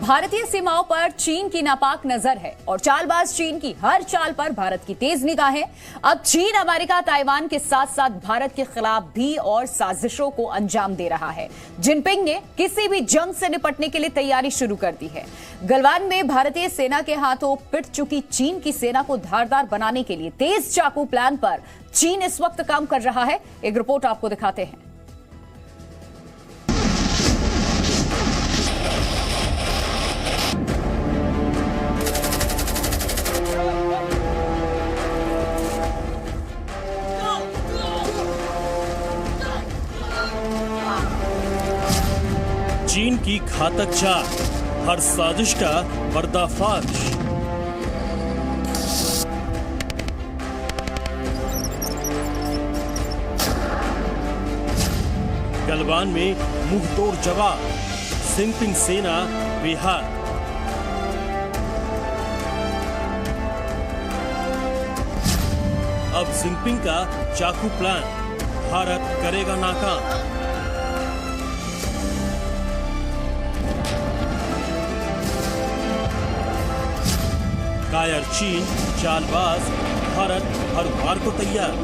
भारतीय सीमाओं पर चीन की नापाक नजर है और चालबाज चीन की हर चाल पर भारत की तेज निगाहें। अब चीन अमेरिका ताइवान के साथ साथ भारत के खिलाफ भी और साजिशों को अंजाम दे रहा है। जिनपिंग ने किसी भी जंग से निपटने के लिए तैयारी शुरू कर दी है। गलवान में भारतीय सेना के हाथों पिट चुकी चीन की सेना को धारदार बनाने के लिए तेज चाकू प्लान पर चीन इस वक्त काम कर रहा है। एक रिपोर्ट आपको दिखाते हैं। चीन की घातक चाल, हर साजिश का पर्दाफाश। गलवान में मुंहतोड़ जवाब, जिनपिंग सेना बेहाल। अब जिनपिंग का चाकू प्लान भारत करेगा नाकाम। कायर चीन, चालबाज भारत हर वार को तैयार।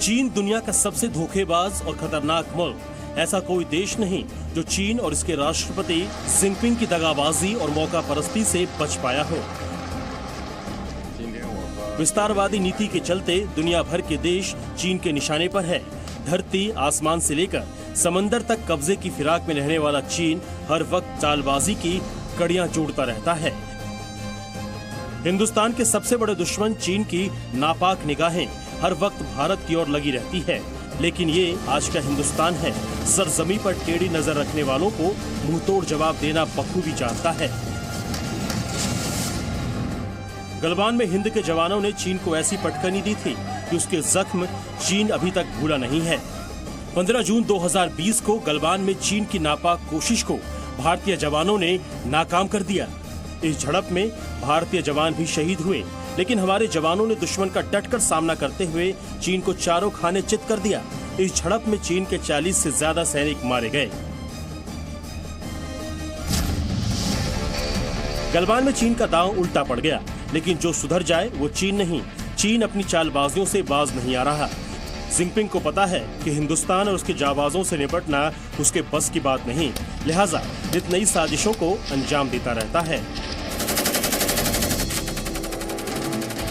चीन दुनिया का सबसे धोखेबाज और खतरनाक मुल्क। ऐसा कोई देश नहीं जो चीन और इसके राष्ट्रपति जिनपिंग की दगाबाजी और मौका परस्ती से बच पाया हो। विस्तारवादी नीति के चलते दुनिया भर के देश चीन के निशाने पर है। धरती आसमान से लेकर समंदर तक कब्जे की फिराक में रहने वाला चीन हर वक्त चालबाजी की कड़ियां जोड़ता रहता है। हिंदुस्तान के सबसे बड़े दुश्मन चीन की नापाक निगाहें हर वक्त भारत की ओर लगी रहती है। लेकिन ये आज का हिंदुस्तान है। सरजमी पर टेढ़ी नजर रखने वालों को मुंहतोड़ जवाब देना बखूबी जानता है। गलवान में हिंद के जवानों ने चीन को ऐसी पटकनी दी थी कि उसके जख्म चीन अभी तक भूला नहीं है। 15 जून 2020 को गलवान में चीन की नापाक कोशिश को भारतीय जवानों ने नाकाम कर दिया। इस झड़प में भारतीय जवान भी शहीद हुए, लेकिन हमारे जवानों ने दुश्मन का डटकर सामना करते हुए चीन को चारों खाने चित कर दिया। इस झड़प में चीन के 40 से ज्यादा सैनिक मारे गए। गलवान में चीन का दांव उल्टा पड़ गया, लेकिन जो सुधर जाए वो चीन नहीं। चीन अपनी चालबाजियों से बाज नहीं आ रहा। जिनपिंग को पता है कि हिंदुस्तान और उसके जाबाजों से निपटना उसके बस की बात नहीं, लिहाजा नित नई साजिशों को अंजाम देता रहता है।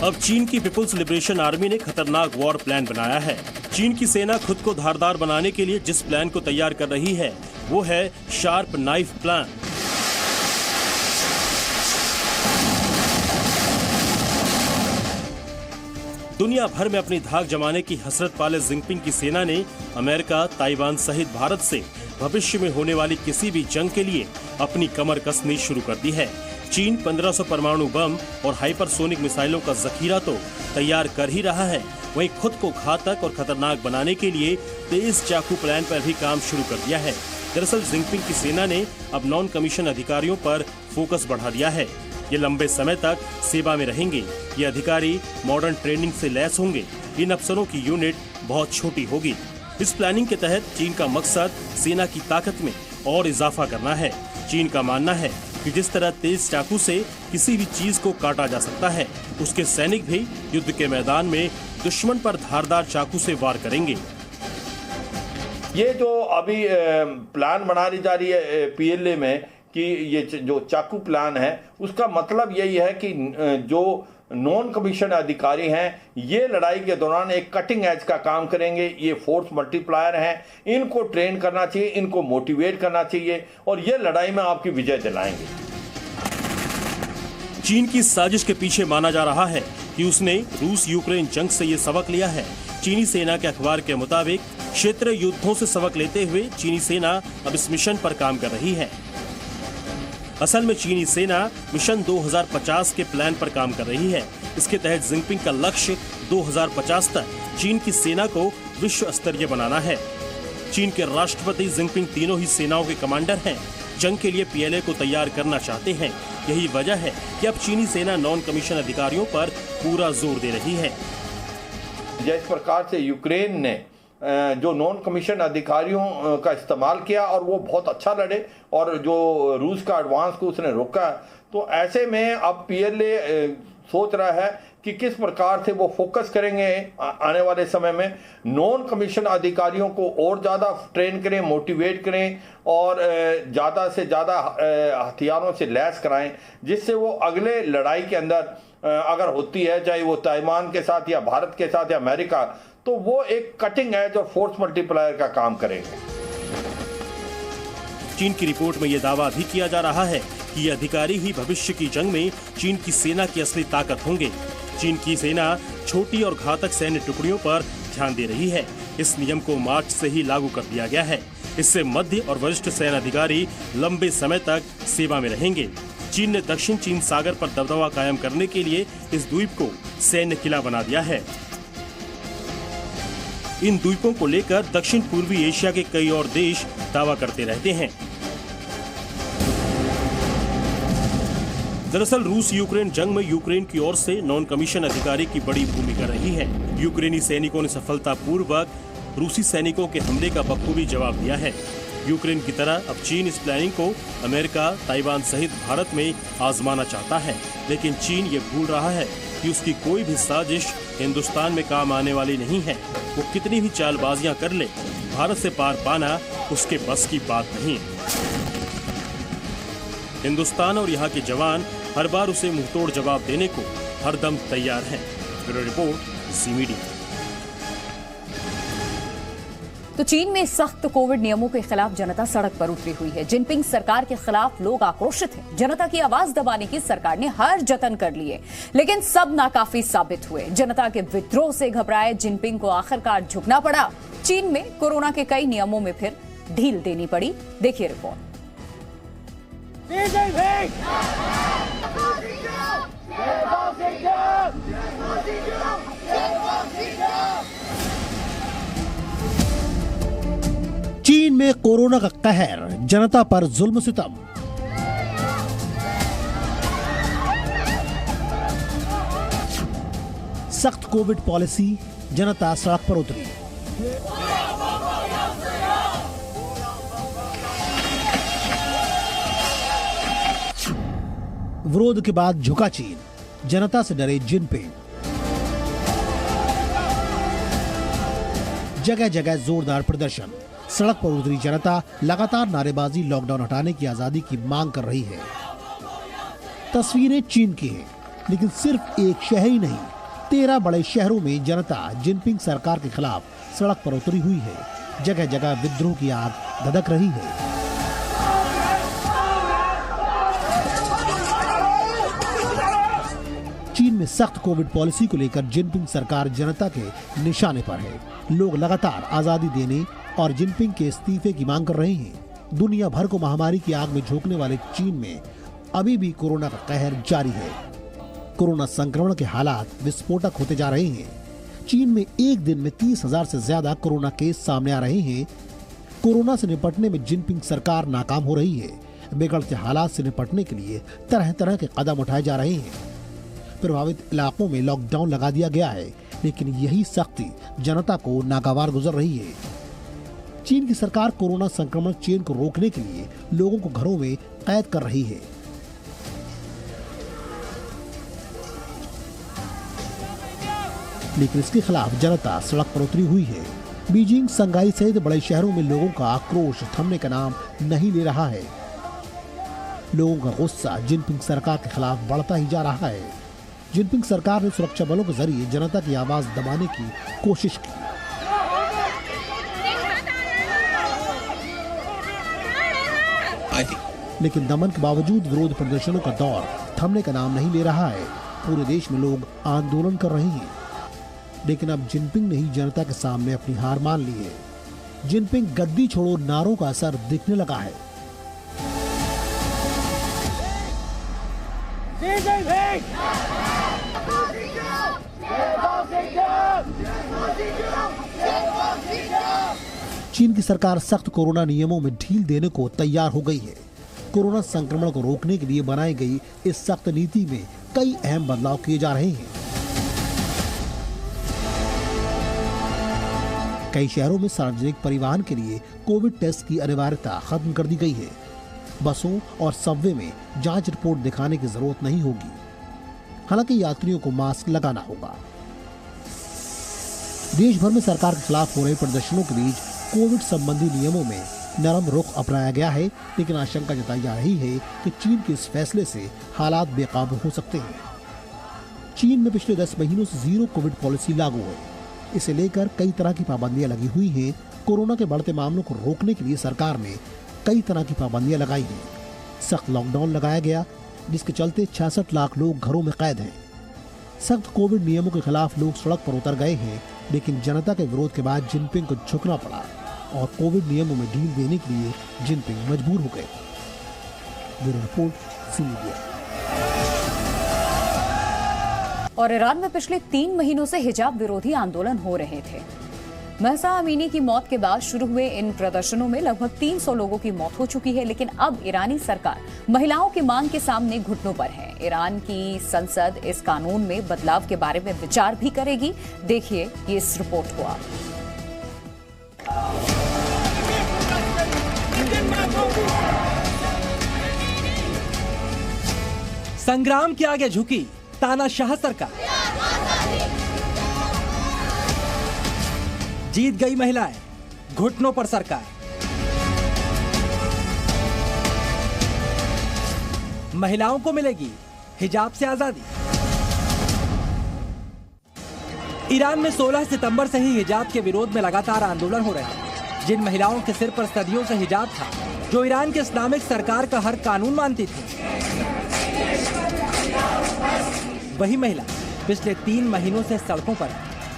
अब चीन की पीपुल्स लिबरेशन आर्मी ने खतरनाक वॉर प्लान बनाया है। चीन की सेना खुद को धारदार बनाने के लिए जिस प्लान को तैयार कर रही है वो है शार्प नाइफ प्लान। दुनिया भर में अपनी धाक जमाने की हसरत पाले जिनपिंग की सेना ने अमेरिका, ताइवान सहित भारत से भविष्य में होने वाली किसी भी जंग के लिए अपनी कमर कसनी शुरू कर दी है। चीन 1500 परमाणु बम और हाइपरसोनिक मिसाइलों का जखीरा तो तैयार कर ही रहा है, वहीं खुद को घातक और खतरनाक बनाने के लिए तेज चाकू प्लान पर भी काम शुरू कर दिया है। दरअसल जिनपिंग की सेना ने अब नॉन कमीशन अधिकारियों पर फोकस बढ़ा दिया है। ये लंबे समय तक सेवा में रहेंगे। ये अधिकारी मॉडर्न ट्रेनिंग से लैस होंगे। इन अफसरों की यूनिट बहुत छोटी होगी। इस प्लानिंग के तहत चीन का मकसद सेना की ताकत में और इजाफा करना है। चीन का मानना है कि जिस तरह तेज चाकू से किसी भी चीज को काटा जा सकता है, उसके सैनिक भी युद्ध के मैदान में दुश्मन पर धारदार चाकू से वार करेंगे। ये जो अभी प्लान बना दी जा रही है पीएलए में कि ये जो चाकू प्लान है, उसका मतलब यही है कि जो नॉन कमीशन अधिकारी हैं ये लड़ाई के दौरान एक कटिंग एज का काम करेंगे। ये फोर्स मल्टीप्लायर हैं, इनको ट्रेन करना चाहिए, इनको मोटिवेट करना चाहिए और ये लड़ाई में आपकी विजय दिलाएंगे। चीन की साजिश के पीछे माना जा रहा है कि उसने रूस यूक्रेन जंग से ये सबक लिया है। चीनी सेना के अखबार के मुताबिक क्षेत्रीय युद्धों से सबक लेते हुए चीनी सेना अब इस मिशन पर काम कर रही है। असल में चीनी सेना मिशन 2050 के प्लान पर काम कर रही है। इसके तहत जिनपिंग का लक्ष्य 2050 तक चीन की सेना को विश्व स्तरीय बनाना है। चीन के राष्ट्रपति जिनपिंग तीनों ही सेनाओं के कमांडर हैं। जंग के लिए पीएलए को तैयार करना चाहते हैं। यही वजह है कि अब चीनी सेना नॉन कमीशन अधिकारियों पर पूरा जोर दे रही है। जिस प्रकार से यूक्रेन ने जो नॉन कमीशन अधिकारियों का इस्तेमाल किया और वो बहुत अच्छा लड़े और जो रूस का एडवांस को उसने रोका। तो ऐसे में अब पीएलए सोच रहा है कि किस प्रकार से वो फोकस करेंगे आने वाले समय में, नॉन कमीशन अधिकारियों को और ज़्यादा ट्रेन करें, मोटिवेट करें और ज़्यादा से ज़्यादा हथियारों से लैस कराएं, जिससे वो अगले लड़ाई के अंदर अगर होती है, चाहे वो ताइवान के साथ या भारत के साथ या अमेरिका, तो वो एक कटिंग एज और फोर्स मल्टीप्लायर का काम करेंगे। चीन की रिपोर्ट में यह दावा भी किया जा रहा है कि ये अधिकारी ही भविष्य की जंग में चीन की सेना की असली ताकत होंगे। चीन की सेना छोटी और घातक सैन्य टुकड़ियों पर ध्यान दे रही है। इस नियम को मार्च से ही लागू कर दिया गया है। इससे मध्य और वरिष्ठ सेना अधिकारी लंबे समय तक सेवा में रहेंगे। चीन ने दक्षिण चीन सागर पर दबदबा कायम करने के लिए इस द्वीप को सैन्य किला बना दिया है। इन द्वीपों को लेकर दक्षिण पूर्वी एशिया के कई और देश दावा करते रहते हैं। दरअसल रूस यूक्रेन जंग में यूक्रेन की ओर से नॉन कमीशन अधिकारी की बड़ी भूमिका रही है। यूक्रेनी सैनिकों ने सफलतापूर्वक रूसी सैनिकों के हमले का बखूबी जवाब दिया है। यूक्रेन की तरह अब चीन इस प्लानिंग को अमेरिका, ताइवान सहित भारत में आजमाना चाहता है, लेकिन चीन ये भूल रहा है कि उसकी कोई भी साजिश हिंदुस्तान में काम आने वाली नहीं है। वो कितनी भी चालबाजियां कर ले, भारत से पार पाना उसके बस की बात नहीं। हिंदुस्तान और यहाँ के जवान हर बार उसे मुंहतोड़ जवाब देने को हरदम तैयार हैं। ब्यूरो रिपोर्ट, ज़ी मीडिया। तो चीन में सख्त कोविड नियमों के खिलाफ जनता सड़क पर उतरी हुई है। जिनपिंग सरकार के खिलाफ लोग आक्रोशित हैं। जनता की आवाज दबाने की सरकार ने हर जतन कर लिए, लेकिन सब नाकाफी साबित हुए। जनता के विद्रोह से घबराए जिनपिंग को आखिरकार झुकना पड़ा। चीन में कोरोना के कई नियमों में फिर ढील देनी पड़ी। देखिए रिपोर्ट। चीन में कोरोना का कहर, जनता पर जुल्म सितम। सख्त कोविड पॉलिसी, जनता सड़क पर उतरी। विरोध के बाद झुका चीन, जनता से डरे जिनपिंग। जगह जगह जोरदार प्रदर्शन, सड़क पर उतरी जनता लगातार नारेबाजी, लॉकडाउन हटाने की आजादी की मांग कर रही है। तस्वीरें चीन की हैं, लेकिन सिर्फ एक शहर ही नहीं, 13 बड़े शहरों में जनता जिनपिंग सरकार के खिलाफ सड़क पर उतरी हुई है। जगह जगह विद्रोह की आग धधक रही है। चीन में सख्त कोविड पॉलिसी को लेकर जिनपिंग सरकार जनता के निशाने पर है। लोग लगातार आजादी देने और जिनपिंग के इस्तीफे की मांग कर रहे हैं। दुनिया भर को महामारी की आग में झोंकने वाले चीन में अभी भी कोरोना का कहर जारी है। कोरोना संक्रमण के हालात विस्फोटक होते जा रहे हैं। चीन में एक दिन में 30,000 से ज्यादा कोरोना केस सामने आ रहे हैं। कोरोना से निपटने में जिनपिंग सरकार नाकाम हो रही है। बिगड़ते हालात से निपटने के लिए तरह तरह के कदम उठाए जा रहे हैं। प्रभावित इलाकों में लॉकडाउन लगा दिया गया है, लेकिन यही सख्ती जनता को नागवार गुजर रही है। चीन की सरकार कोरोना संक्रमण चेन को रोकने के लिए लोगों को घरों में कैद कर रही है। लेकिन इसके खिलाफ जनता सड़क पर उतरी हुई है। बीजिंग, संघाई सहित बड़े शहरों में लोगों का आक्रोश थमने का नाम नहीं ले रहा है। लोगों का गुस्सा जिनपिंग सरकार के खिलाफ बढ़ता ही जा रहा है। जिनपिंग सरकार ने सुरक्षा बलों के जरिए जनता की आवाज दबाने की कोशिश की। लेकिन दमन के बावजूद विरोध प्रदर्शनों का दौर थमने का नाम नहीं ले रहा है। पूरे देश में लोग आंदोलन कर रहे हैं, लेकिन अब जिनपिंग ने ही जनता के सामने अपनी हार मान ली है। जिनपिंग गद्दी छोड़ो नारों का असर दिखने लगा है। चीन की सरकार सख्त कोरोना नियमों में ढील देने को तैयार हो गई है। कोरोना संक्रमण को रोकने के लिए बनाई गई इस सख्त नीति में कई अहम बदलाव किए जा रहे हैं। कई शहरों में सार्वजनिक परिवहन के लिए कोविड टेस्ट की अनिवार्यता खत्म कर दी गई है। बसों और सबवे में जांच रिपोर्ट दिखाने की जरूरत नहीं होगी। हालांकि यात्रियों को मास्क लगाना होगा। देश भर में सरकार के खिलाफ हो रहे प्रदर्शनों के बीच कोविड संबंधी नियमों में नरम रुख अपनाया गया है, लेकिन आशंका जताई जा रही है कि चीन के इस फैसले से हालात बेकाबू हो सकते हैं। चीन में पिछले 10 महीनों से जीरो कोविड पॉलिसी लागू है। इसे लेकर कई तरह की पाबंदियां लगी हुई हैं। कोरोना के बढ़ते मामलों को रोकने के लिए सरकार ने कई तरह की पाबंदियां लगाई हैं। सख्त लॉकडाउन लगाया गया, जिसके चलते 66 लाख लोग घरों में कैद हैं। सख्त कोविड नियमों के खिलाफ लोग सड़क पर उतर गए हैं, लेकिन जनता के विरोध के बाद जिनपिंग को झुकना पड़ा और कोविड नियमों में ढील देने के लिए जिनपिंग मजबूर हो गए। Bureau report, C media. और ईरान में पिछले 3 महीनों से हिजाब विरोधी आंदोलन हो रहे थे। महसा अमीनी की मौत के बाद शुरू हुए इन प्रदर्शनों में लगभग 300 लोगों की मौत हो चुकी है, लेकिन अब ईरानी सरकार महिलाओं की मांग के सामने घुटनों पर है। ईरान की संसद इस कानून में बदलाव के बारे में विचार भी करेगी। देखिए ये इस रिपोर्ट को आप। संग्राम के आगे झुकी तानाशाह सरकार, जीत गई महिलाएं, घुटनों पर सरकार। महिलाओं को मिलेगी हिजाब से आजादी। ईरान में 16 सितंबर से ही हिजाब के विरोध में लगातार आंदोलन हो रहे हैं। जिन महिलाओं के सिर पर सदियों से हिजाब था, जो ईरान के इस्लामिक सरकार का हर कानून मानती थी, वही महिला पिछले 3 महीनों से सड़कों पर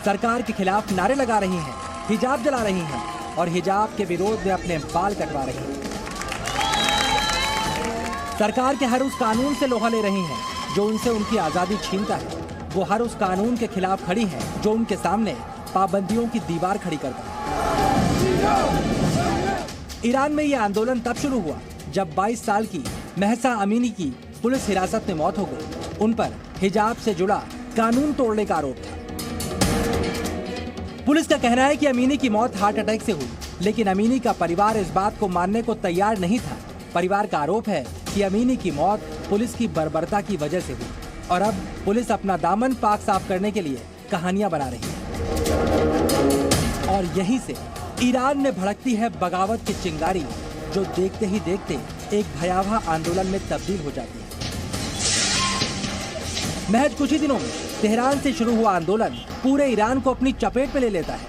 सरकार के खिलाफ नारे लगा रही हैं, हिजाब जला रही हैं और हिजाब के विरोध में अपने बाल कटवा रही हैं। सरकार के हर उस कानून से लोहा ले रही हैं जो उनसे उनकी आजादी छीनता है। वो हर उस कानून के खिलाफ खड़ी हैं जो उनके सामने पाबंदियों की दीवार खड़ी करता है। ईरान में यह आंदोलन तब शुरू हुआ जब 22 साल की महसा अमीनी की पुलिस हिरासत में मौत हो गई। उन पर हिजाब से जुड़ा कानून तोड़ने का आरोप था। पुलिस का कहना है कि अमीनी की मौत हार्ट अटैक से हुई, लेकिन अमीनी का परिवार इस बात को मानने को तैयार नहीं था। परिवार का आरोप है कि अमीनी की मौत पुलिस की बर्बरता की वजह से हुई और अब पुलिस अपना दामन पाक साफ करने के लिए कहानियां बना रही है। और यहीं से ईरान में भड़कती है बगावत की चिंगारी, जो देखते ही देखते एक भयावह आंदोलन में तब्दील हो जाती है। महज कुछ ही दिनों में तेहरान से शुरू हुआ आंदोलन पूरे ईरान को अपनी चपेट में ले लेता है।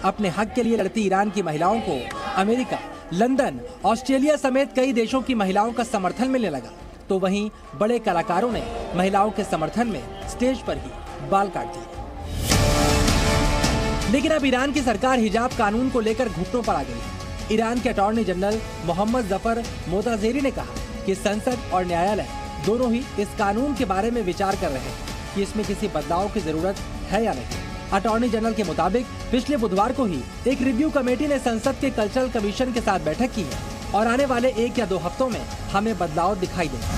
अपने हक के लिए लड़ती ईरान की महिलाओं को अमेरिका, लंदन, ऑस्ट्रेलिया समेत कई देशों की महिलाओं का समर्थन मिलने लगा, तो वहीं बड़े कलाकारों ने महिलाओं के समर्थन में स्टेज पर ही बाल काट दिए। लेकिन अब ईरान की सरकार हिजाब कानून को लेकर घुटनों पर आ गई है। ईरान के अटॉर्नी जनरल मोहम्मद जफर मोताजेरी ने कहा कि संसद और न्यायालय दोनों ही इस कानून के बारे में विचार कर रहे हैं कि इसमें किसी बदलाव की जरूरत है या नहीं। अटॉर्नी जनरल के मुताबिक पिछले बुधवार को ही एक रिव्यू कमेटी ने संसद के कल्चरल कमीशन के साथ बैठक की है और आने वाले 1 या 2 हफ्तों में हमें बदलाव दिखाई देगा।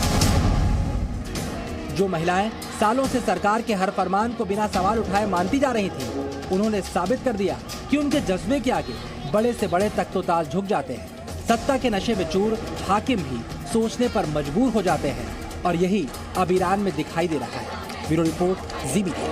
जो महिलाएं सालों से सरकार के हर फरमान को बिना सवाल उठाए मानती जा रही थी, उन्होंने साबित कर दिया कि उनके जज्बे के आगे बड़े से बड़े तख्तोताज झुक जाते हैं। सत्ता के नशे में चूर हाकिम भी सोचने पर मजबूर हो जाते हैं और यही अब ईरान में दिखाई दे रहा है। ब्यूरो रिपोर्ट, ज़ी मीडिया।